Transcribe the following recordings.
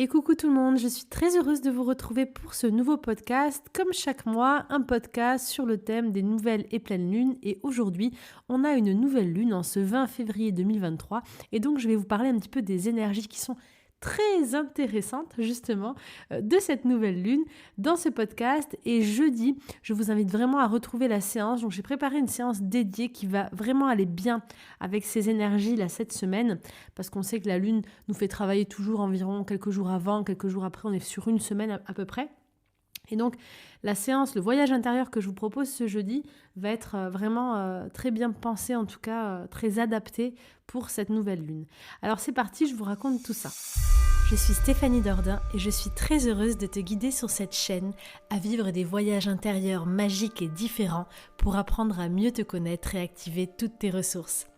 Et coucou tout le monde, je suis très heureuse de vous retrouver pour ce nouveau podcast. Comme chaque mois, un podcast sur le thème des nouvelles et pleines lunes. Et aujourd'hui, on a une nouvelle lune en ce 20 février 2023. Et donc, je vais vous parler un petit peu des énergies qui sont très intéressantes justement de cette nouvelle lune dans ce podcast. Et jeudi, je vous invite vraiment à retrouver la séance. Donc, j'ai préparé une séance dédiée qui va vraiment aller bien avec ces énergies là cette semaine, parce qu'on sait que la lune nous fait travailler toujours environ quelques jours avant, quelques jours après, on est sur une semaine à peu près. Et donc, la séance, le voyage intérieur que je vous propose ce jeudi va être vraiment très bien pensé, en tout cas très adapté pour cette nouvelle lune. Alors c'est parti, je vous raconte tout ça. Je suis Stéphanie Dordain et je suis très heureuse de te guider sur cette chaîne à vivre des voyages intérieurs magiques et différents pour apprendre à mieux te connaître et activer toutes tes ressources.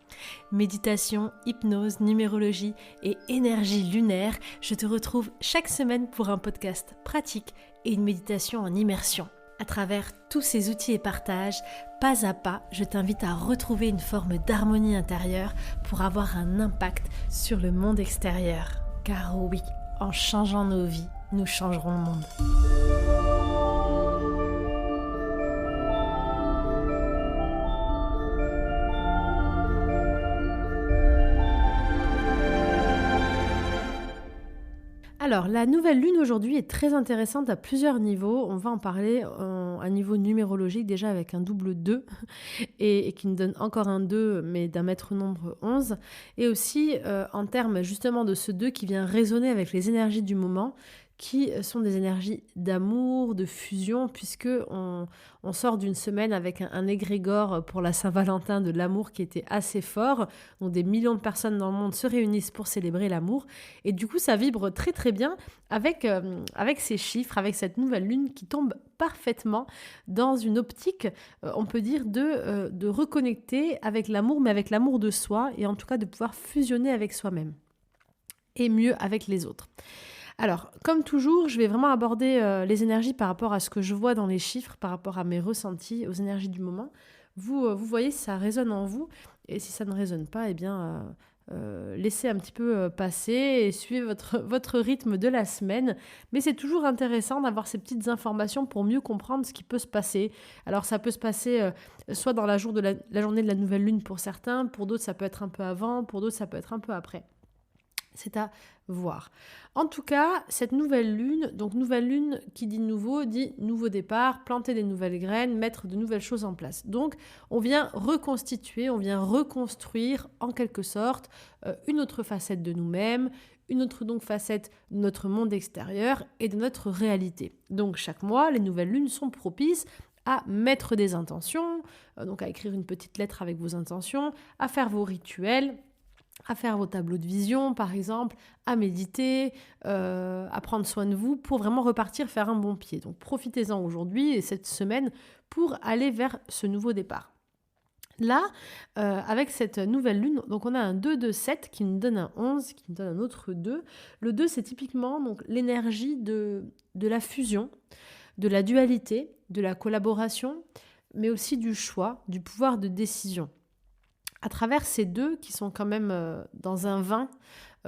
Méditation, hypnose, numérologie et énergie lunaire, je te retrouve chaque semaine pour un podcast pratique et une méditation en immersion. À travers tous ces outils et partages, pas à pas, je t'invite à retrouver une forme d'harmonie intérieure pour avoir un impact sur le monde extérieur. Car oui, en changeant nos vies, nous changerons le monde. Alors, la nouvelle lune aujourd'hui est très intéressante à plusieurs niveaux. On va en parler à niveau numérologique, déjà avec un double 2 et qui nous donne encore un 2, mais d'un maître nombre 11. Et aussi en termes justement de ce 2 qui vient résonner avec les énergies du moment, qui sont des énergies d'amour, de fusion, puisque on sort d'une semaine avec un égrégore pour la Saint-Valentin de l'amour qui était assez fort. Donc des millions de personnes dans le monde se réunissent pour célébrer l'amour. Et du coup, ça vibre très très bien avec ces chiffres, avec cette nouvelle lune qui tombe parfaitement dans une optique, on peut dire, de reconnecter avec l'amour, mais avec l'amour de soi, et en tout cas de pouvoir fusionner avec soi-même et mieux avec les autres. Alors, comme toujours, je vais vraiment aborder les énergies par rapport à ce que je vois dans les chiffres, par rapport à mes ressentis, aux énergies du moment. Vous voyez si ça résonne en vous, et si ça ne résonne pas, eh bien, laissez un petit peu passer et suivez votre rythme de la semaine. Mais c'est toujours intéressant d'avoir ces petites informations pour mieux comprendre ce qui peut se passer. Alors, ça peut se passer soit dans la journée de la nouvelle lune pour certains, pour d'autres, ça peut être un peu avant, pour d'autres, ça peut être un peu après. C'est à voir. En tout cas, cette nouvelle lune, donc nouvelle lune qui dit nouveau départ, planter des nouvelles graines, mettre de nouvelles choses en place. Donc, on vient reconstituer, on vient reconstruire en quelque sorte une autre facette de nous-mêmes, une autre donc facette de notre monde extérieur et de notre réalité. Donc, chaque mois, les nouvelles lunes sont propices à mettre des intentions, donc à écrire une petite lettre avec vos intentions, à faire vos rituels, à faire vos tableaux de vision, par exemple, à méditer, à prendre soin de vous pour vraiment repartir, faire un bon pied. Donc profitez-en aujourd'hui et cette semaine pour aller vers ce nouveau départ. Là, avec cette nouvelle lune, donc on a un 2 de 7 qui nous donne un 11, qui nous donne un autre 2. Le 2, c'est typiquement donc, l'énergie de la fusion, de la dualité, de la collaboration, mais aussi du choix, du pouvoir de décision. À travers ces deux qui sont quand même dans un 20,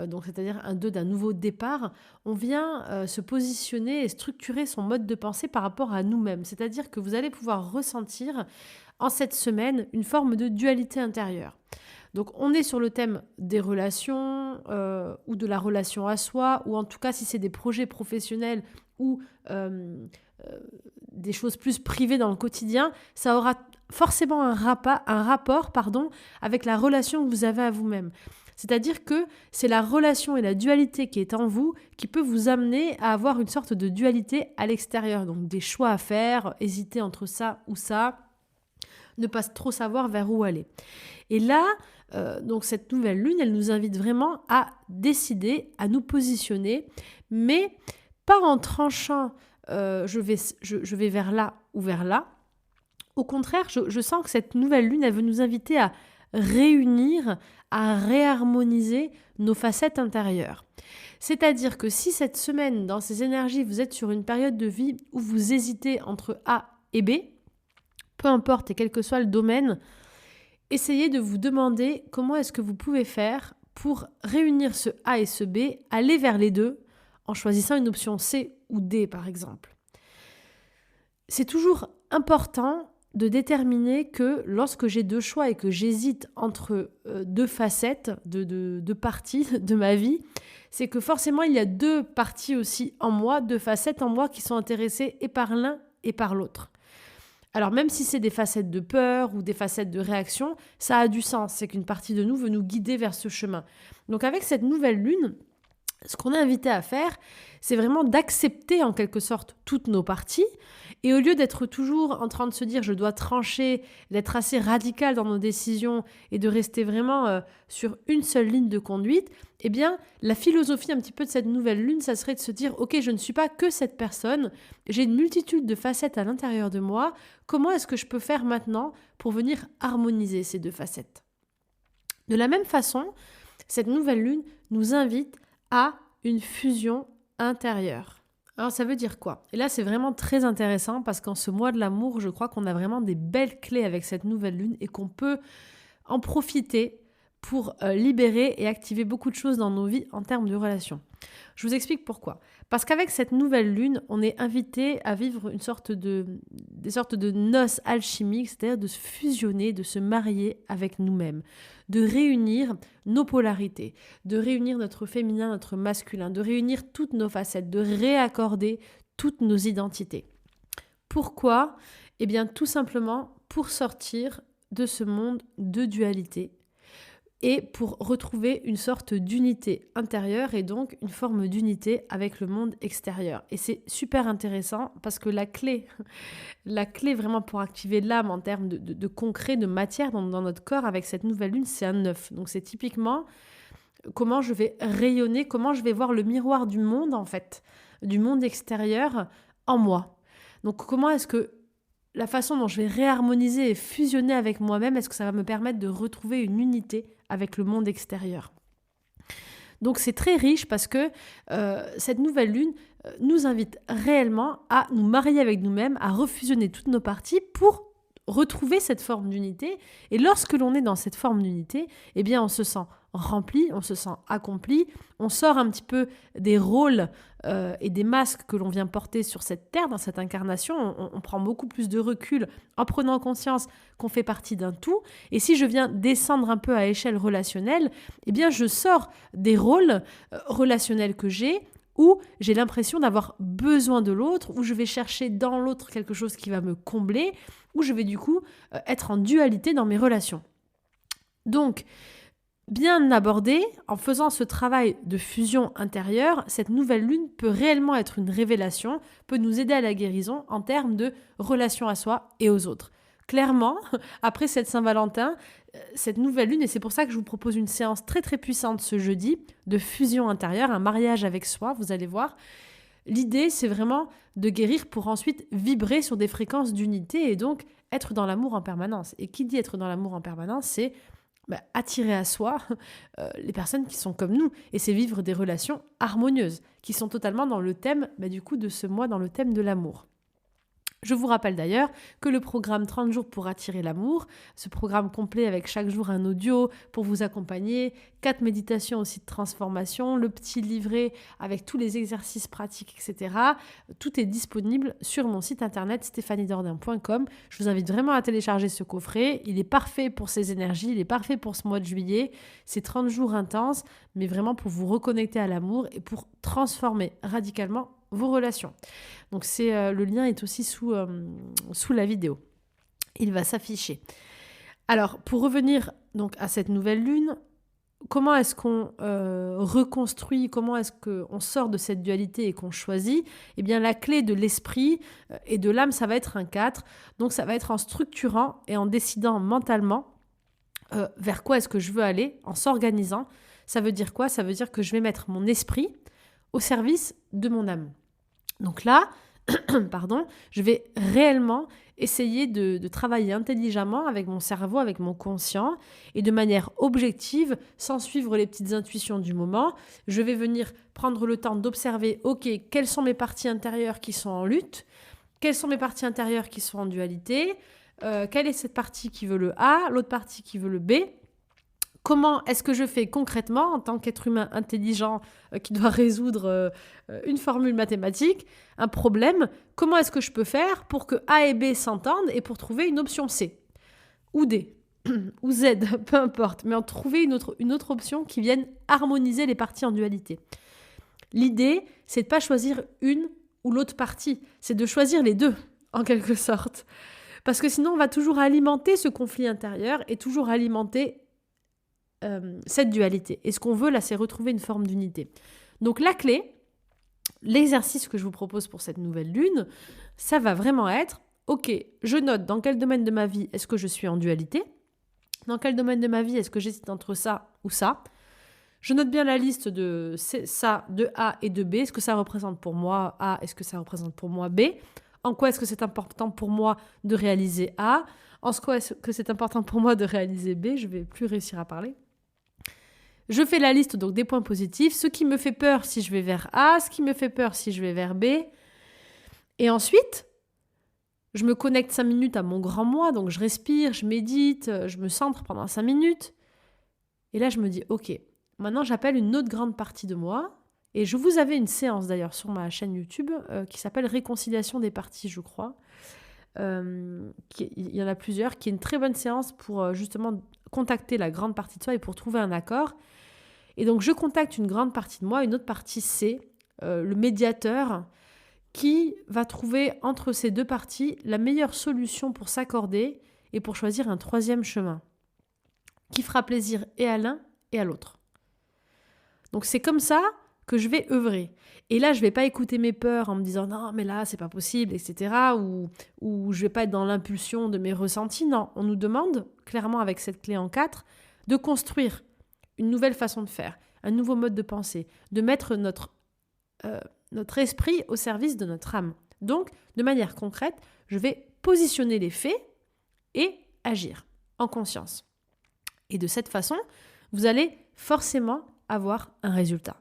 donc c'est-à-dire un 2 d'un nouveau départ, on vient se positionner et structurer son mode de pensée par rapport à nous-mêmes. C'est-à-dire que vous allez pouvoir ressentir en cette semaine une forme de dualité intérieure. Donc on est sur le thème des relations ou de la relation à soi, ou en tout cas si c'est des projets professionnels ou des choses plus privées dans le quotidien, ça aura forcément un rapport avec la relation que vous avez à vous-même. C'est-à-dire que c'est la relation et la dualité qui est en vous qui peut vous amener à avoir une sorte de dualité à l'extérieur. Donc des choix à faire, hésiter entre ça ou ça, ne pas trop savoir vers où aller. Et là, donc cette nouvelle lune, elle nous invite vraiment à décider, à nous positionner, mais pas en tranchant je vais vers là ou vers là. Au contraire, je sens que cette nouvelle lune, elle veut nous inviter à réunir, à réharmoniser nos facettes intérieures. C'est-à-dire que si cette semaine, dans ces énergies, vous êtes sur une période de vie où vous hésitez entre A et B, peu importe et quel que soit le domaine, essayez de vous demander comment est-ce que vous pouvez faire pour réunir ce A et ce B, aller vers les deux, en choisissant une option C ou D par exemple. C'est toujours important de déterminer que lorsque j'ai deux choix et que j'hésite entre deux facettes, deux parties de ma vie, c'est que forcément il y a deux parties aussi en moi, deux facettes en moi qui sont intéressées et par l'un et par l'autre. Alors même si c'est des facettes de peur ou des facettes de réaction, ça a du sens, c'est qu'une partie de nous veut nous guider vers ce chemin. Donc avec cette nouvelle lune, ce qu'on est invité à faire, c'est vraiment d'accepter en quelque sorte toutes nos parties. Et au lieu d'être toujours en train de se dire je dois trancher, d'être assez radical dans nos décisions et de rester vraiment sur une seule ligne de conduite, eh bien la philosophie un petit peu de cette nouvelle lune, ça serait de se dire ok, je ne suis pas que cette personne, j'ai une multitude de facettes à l'intérieur de moi, comment est-ce que je peux faire maintenant pour venir harmoniser ces deux facettes ? De la même façon, cette nouvelle lune nous invite à une fusion intérieure. Alors ça veut dire quoi ? Et là c'est vraiment très intéressant parce qu'en ce mois de l'amour, je crois qu'on a vraiment des belles clés avec cette nouvelle lune et qu'on peut en profiter pour libérer et activer beaucoup de choses dans nos vies en termes de relations. Je vous explique pourquoi. Parce qu'avec cette nouvelle lune, on est invité à vivre des sortes de noces alchimiques, c'est-à-dire de se fusionner, de se marier avec nous-mêmes, de réunir nos polarités, de réunir notre féminin, notre masculin, de réunir toutes nos facettes, de réaccorder toutes nos identités. Pourquoi ? Eh bien, tout simplement pour sortir de ce monde de dualité et pour retrouver une sorte d'unité intérieure et donc une forme d'unité avec le monde extérieur. Et c'est super intéressant parce que la clé vraiment pour activer l'âme en termes de concret, de matière dans notre corps avec cette nouvelle lune, c'est un 9. Donc c'est typiquement comment je vais rayonner, comment je vais voir le miroir du monde en fait, du monde extérieur en moi. Donc comment est-ce que la façon dont je vais réharmoniser et fusionner avec moi-même, est-ce que ça va me permettre de retrouver une unité avec le monde extérieur ? Donc c'est très riche parce que cette nouvelle lune nous invite réellement à nous marier avec nous-mêmes, à refusionner toutes nos parties pour retrouver cette forme d'unité. Et lorsque l'on est dans cette forme d'unité, eh bien on se sent rempli, on se sent accompli, on sort un petit peu des rôles et des masques que l'on vient porter sur cette terre, dans cette incarnation. On prend beaucoup plus de recul en prenant conscience qu'on fait partie d'un tout. Et si je viens descendre un peu à échelle relationnelle, eh bien je sors des rôles relationnels que j'ai, où j'ai l'impression d'avoir besoin de l'autre, où je vais chercher dans l'autre quelque chose qui va me combler, où je vais du coup être en dualité dans mes relations. Donc, bien abordé, en faisant ce travail de fusion intérieure, cette nouvelle lune peut réellement être une révélation, peut nous aider à la guérison en termes de relation à soi et aux autres. Clairement, après cette Saint-Valentin, cette nouvelle lune, et c'est pour ça que je vous propose une séance très très puissante ce jeudi, de fusion intérieure, un mariage avec soi, vous allez voir. L'idée, c'est vraiment de guérir pour ensuite vibrer sur des fréquences d'unité et donc être dans l'amour en permanence. Et qui dit être dans l'amour en permanence, c'est attirer à soi les personnes qui sont comme nous. Et c'est vivre des relations harmonieuses, qui sont totalement dans le thème, du coup, de ce mois, dans le thème de l'amour. Je vous rappelle d'ailleurs que le programme 30 jours pour attirer l'amour, ce programme complet avec chaque jour un audio pour vous accompagner, 4 méditations aussi de transformation, le petit livret avec tous les exercices pratiques, etc. Tout est disponible sur mon site internet stéphaniedordain.com. Je vous invite vraiment à télécharger ce coffret. Il est parfait pour ces énergies, il est parfait pour ce mois de juillet. C'est 30 jours intenses, mais vraiment pour vous reconnecter à l'amour et pour transformer radicalement vos relations. Donc le lien est aussi sous la vidéo. Il va s'afficher. Alors, pour revenir donc à cette nouvelle lune, comment est-ce qu'on reconstruit, comment est-ce qu'on sort de cette dualité et qu'on choisit ? Eh bien, la clé de l'esprit et de l'âme, ça va être un 4. Donc, ça va être en structurant et en décidant mentalement vers quoi est-ce que je veux aller, en s'organisant. Ça veut dire quoi ? Ça veut dire que je vais mettre mon esprit au service de mon âme. Donc là, je vais réellement essayer de travailler intelligemment avec mon cerveau, avec mon conscient et de manière objective, sans suivre les petites intuitions du moment. Je vais venir prendre le temps d'observer, ok, quelles sont mes parties intérieures qui sont en lutte, quelles sont mes parties intérieures qui sont en dualité, quelle est cette partie qui veut le A, l'autre partie qui veut le B. Comment est-ce que je fais concrètement en tant qu'être humain intelligent qui doit résoudre une formule mathématique, un problème? Comment est-ce que je peux faire pour que A et B s'entendent et pour trouver une option C ou D ou Z, peu importe, mais en trouver une autre option qui vienne harmoniser les parties en dualité. L'idée, c'est de ne pas choisir une ou l'autre partie, c'est de choisir les deux, en quelque sorte. Parce que sinon, on va toujours alimenter ce conflit intérieur et toujours alimenter cette dualité. Et ce qu'on veut, là, c'est retrouver une forme d'unité. Donc la clé, l'exercice que je vous propose pour cette nouvelle lune, ça va vraiment être, ok, je note dans quel domaine de ma vie est-ce que je suis en dualité, dans quel domaine de ma vie est-ce que j'hésite entre ça ou ça. Je note bien la liste de ça, de A et de B. Est-ce que ça représente pour moi A? Est-ce que ça représente pour moi B? En quoi est-ce que c'est important pour moi de réaliser A? En quoi est-ce que c'est important pour moi de réaliser B? Je ne vais plus réussir à parler. Je fais la liste donc des points positifs, ce qui me fait peur si je vais vers A, ce qui me fait peur si je vais vers B. Et ensuite, je me connecte 5 minutes à mon grand moi, donc je respire, je médite, je me centre pendant 5 minutes. Et là, je me dis, ok, maintenant j'appelle une autre grande partie de moi. Et je vous avais une séance d'ailleurs sur ma chaîne YouTube qui s'appelle Réconciliation des parties, je crois. Il y en a plusieurs, qui est une très bonne séance pour justement contacter la grande partie de soi et pour trouver un accord. Et donc je contacte une grande partie de moi, une autre partie C, le médiateur, qui va trouver entre ces deux parties la meilleure solution pour s'accorder et pour choisir un troisième chemin, qui fera plaisir et à l'un et à l'autre. Donc c'est comme ça que je vais œuvrer. Et là, je ne vais pas écouter mes peurs en me disant « Non, mais là, c'est pas possible, etc. » ou je ne vais pas être dans l'impulsion de mes ressentis. Non, on nous demande, clairement avec cette clé en 4, de construire une nouvelle façon de faire, un nouveau mode de pensée, de mettre notre esprit au service de notre âme. Donc, de manière concrète, je vais positionner les faits et agir en conscience. Et de cette façon, vous allez forcément avoir un résultat.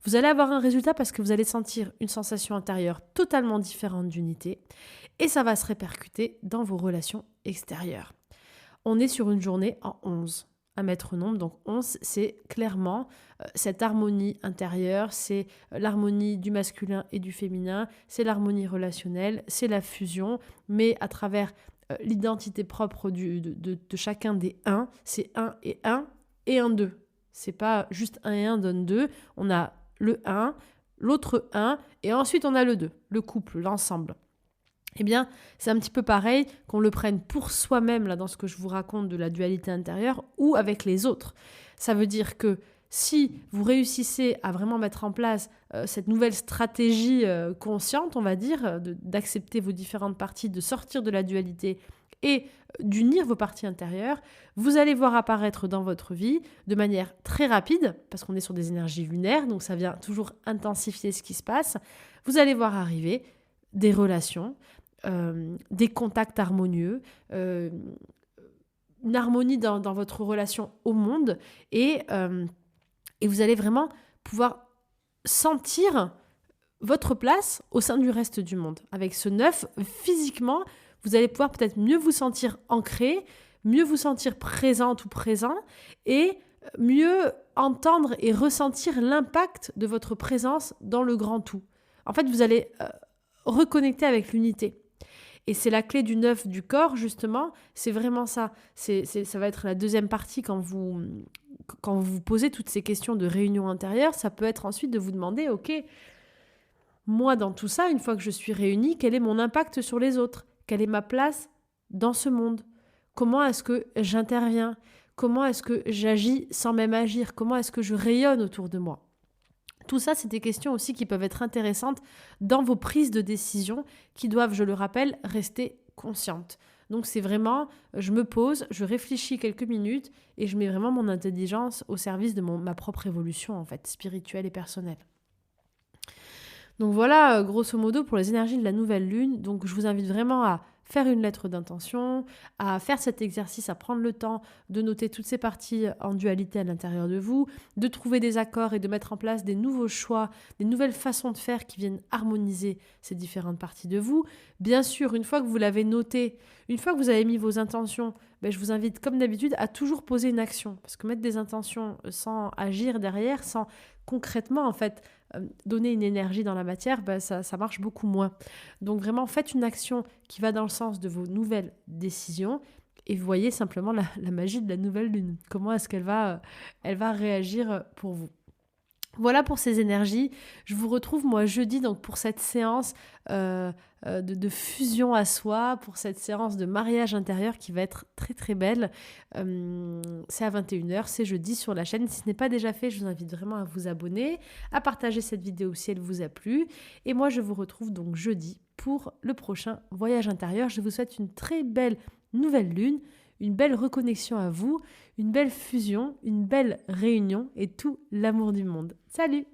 Vous allez avoir un résultat parce que vous allez sentir une sensation intérieure totalement différente d'unité et ça va se répercuter dans vos relations extérieures. On est sur une journée en 11, un maître nombre, donc 11, c'est clairement cette harmonie intérieure, c'est l'harmonie du masculin et du féminin, c'est l'harmonie relationnelle, c'est la fusion, mais à travers l'identité propre de chacun des 1, c'est 1 et 2. C'est pas juste 1 et 1 donne 2, on a le 1, l'autre 1, et ensuite on a le 2, le couple, l'ensemble. Eh bien, c'est un petit peu pareil qu'on le prenne pour soi-même, là, dans ce que je vous raconte de la dualité intérieure, ou avec les autres. Ça veut dire que si vous réussissez à vraiment mettre en place cette nouvelle stratégie consciente, on va dire, d'accepter vos différentes parties, de sortir de la dualité et d'unir vos parties intérieures, vous allez voir apparaître dans votre vie de manière très rapide, parce qu'on est sur des énergies lunaires, donc ça vient toujours intensifier ce qui se passe, vous allez voir arriver des relations, des contacts harmonieux, une harmonie dans votre relation au monde, et vous allez vraiment pouvoir sentir votre place au sein du reste du monde. Avec ce 9, physiquement, vous allez pouvoir peut-être mieux vous sentir ancré, mieux vous sentir présente ou présent, et mieux entendre et ressentir l'impact de votre présence dans le grand tout. En fait, vous allez reconnecter avec l'unité. Et c'est la clé du 9 du corps, justement, c'est vraiment ça. Ça va être la deuxième partie quand vous vous posez toutes ces questions de réunion intérieure. Ça peut être ensuite de vous demander, ok, moi dans tout ça, une fois que je suis réunie, quel est mon impact sur les autres? Quelle est ma place dans ce monde? Comment est-ce que j'interviens? Comment est-ce que j'agis sans même agir? Comment est-ce que je rayonne autour de moi? Tout ça, c'est des questions aussi qui peuvent être intéressantes dans vos prises de décision qui doivent, je le rappelle, rester conscientes. Donc c'est vraiment, je me pose, je réfléchis quelques minutes et je mets vraiment mon intelligence au service de ma propre évolution, en fait, spirituelle et personnelle. Donc voilà, grosso modo, pour les énergies de la nouvelle lune. Donc je vous invite vraiment à faire une lettre d'intention, à faire cet exercice, à prendre le temps de noter toutes ces parties en dualité à l'intérieur de vous, de trouver des accords et de mettre en place des nouveaux choix, des nouvelles façons de faire qui viennent harmoniser ces différentes parties de vous. Bien sûr, une fois que vous l'avez noté, une fois que vous avez mis vos intentions, je vous invite comme d'habitude à toujours poser une action. Parce que mettre des intentions sans agir derrière, sans concrètement en fait donner une énergie dans la matière, ça marche beaucoup moins. Donc vraiment, faites une action qui va dans le sens de vos nouvelles décisions et voyez simplement la magie de la nouvelle lune. Comment est-ce elle va réagir pour vous. Voilà pour ces énergies. Je vous retrouve moi jeudi donc pour cette séance de fusion à soi, pour cette séance de mariage intérieur qui va être très très belle. C'est à 21h, c'est jeudi sur la chaîne. Si ce n'est pas déjà fait, je vous invite vraiment à vous abonner, à partager cette vidéo si elle vous a plu. Et moi je vous retrouve donc jeudi pour le prochain voyage intérieur. Je vous souhaite une très belle nouvelle lune, une belle reconnexion à vous, une belle fusion, une belle réunion et tout l'amour du monde. Salut!